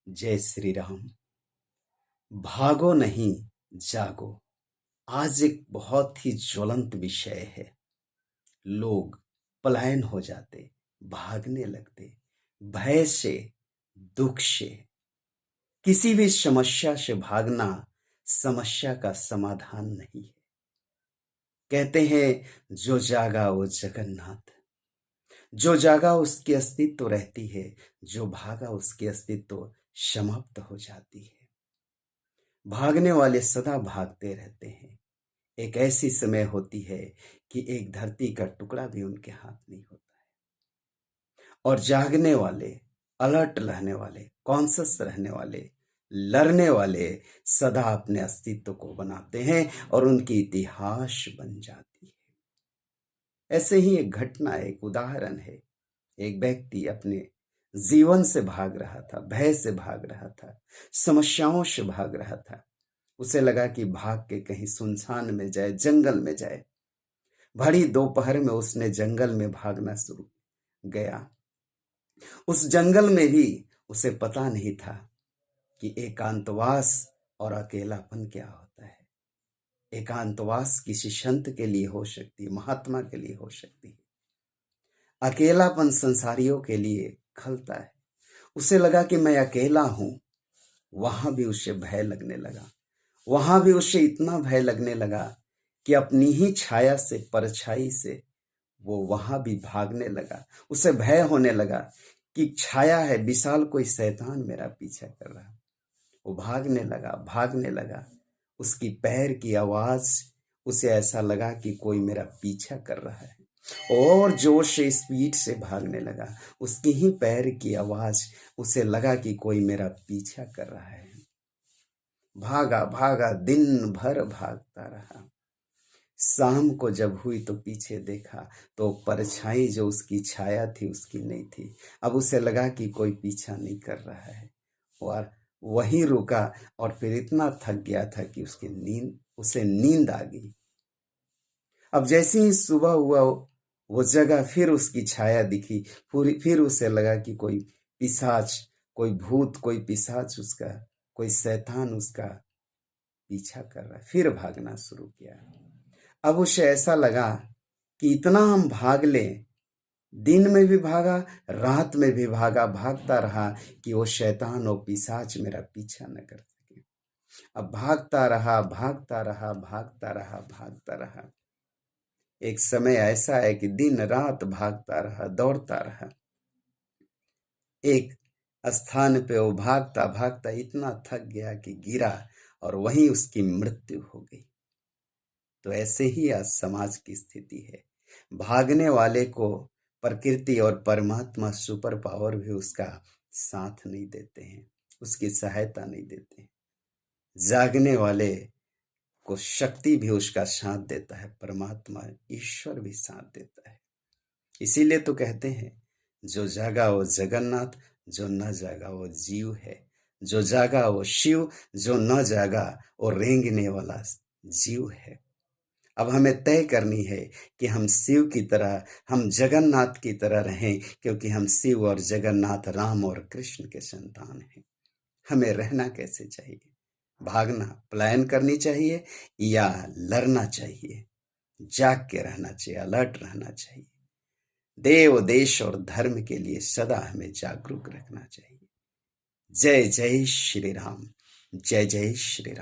जय श्री राम। भागो नहीं, जागो। आज एक बहुत ही ज्वलंत विषय है। लोग पलायन हो जाते, भागने लगते, भय से, दुख से। किसी भी समस्या से भागना समस्या का समाधान नहीं है। कहते हैं जो जागा वो जगन्नाथ। जो जागा उसकी अस्तित्व रहती है, जो भागा उसकी अस्तित्व समाप्त हो जाती है। भागने वाले सदा भागते रहते हैं। एक ऐसी समय होती है कि एक धरती का टुकड़ा भी उनके हाथ नहीं होता है। और जागने वाले, अलर्ट रहने वाले, कॉन्शस रहने वाले, लड़ने वाले सदा अपने अस्तित्व को बनाते हैं और उनकी इतिहास बन जाती है। ऐसे ही एक घटना, एक उदाहरण है। एक व्यक्ति अपने जीवन से भाग रहा था, भय से भाग रहा था, समस्याओं से भाग रहा था। उसे लगा कि भाग के कहीं सुनसान में जाए, जंगल में जाए। भरी दोपहर में उसने जंगल में भागना शुरू गया। उस जंगल में भी उसे पता नहीं था कि एकांतवास और अकेलापन क्या होता है। एकांतवास किसी संत के लिए हो सकती है, महात्मा के लिए हो सकती है। अकेलापन संसारियों के लिए खलता है। उसे लगा कि मैं अकेला हूं। वहां भी उसे भय लगने लगा। वहां भी उसे इतना भय लगने लगा कि अपनी ही छाया से, परछाई से वो वहां भी भागने लगा। उसे भय होने लगा कि छाया है, विशाल कोई शैतान मेरा पीछा कर रहा। वो भागने लगा, भागने लगा। उसकी पैर की आवाज उसे ऐसा लगा कि कोई मेरा पीछा कर रहा है। और जोर से, स्पीड से भागने लगा। उसकी ही पैर की आवाज उसे लगा कि कोई मेरा पीछा कर रहा है। भागा भागा, दिन भर भागता रहा। शाम को जब हुई तो पीछे देखा तो परछाई जो उसकी छाया थी उसकी नहीं थी। अब उसे लगा कि कोई पीछा नहीं कर रहा है और वहीं रुका। और फिर इतना थक गया था कि उसे नींद आ गई। अब जैसे ही सुबह हुआ, वो जगह फिर उसकी छाया दिखी। फिर उसे लगा कि कोई पिशाच, कोई भूत, कोई पिशाच उसका, कोई शैतान उसका पीछा कर रहा है। फिर भागना शुरू किया। अब उसे ऐसा लगा कि इतना हम भाग लें, दिन में भी भागा, रात में भी भागा, भागता रहा कि वो शैतान और पिशाच मेरा पीछा न कर सके। अब भागता रहा, भागता रहा, भागता रहा, भागता रहा। एक समय ऐसा है कि दिन रात भागता रहा, दौड़ता रहा। एक स्थान पे वो भागता भागता इतना थक गया कि गिरा और वहीं उसकी मृत्यु हो गई। तो ऐसे ही आज समाज की स्थिति है। भागने वाले को प्रकृति और परमात्मा, सुपर पावर भी उसका साथ नहीं देते हैं, उसकी सहायता नहीं देते हैं। जागने वाले को शक्ति भी उसका साथ देता है, परमात्मा, ईश्वर भी साथ देता है। इसीलिए तो कहते हैं जो जागा वो जगन्नाथ, जो न जागा वो जीव है। जो जागा वो शिव, जो न जागा वो रेंगने वाला जीव है। अब हमें तय करनी है कि हम शिव की तरह, हम जगन्नाथ की तरह रहें, क्योंकि हम शिव और जगन्नाथ, राम और कृष्ण के संतान हैं। हमें रहना कैसे चाहिए? भागना, पलायन करनी चाहिए या लड़ना चाहिए? जाग के रहना चाहिए, अलर्ट रहना चाहिए। देव, देश और धर्म के लिए सदा हमें जागरूक रखना चाहिए। जय जय श्री राम। जय जय श्री राम।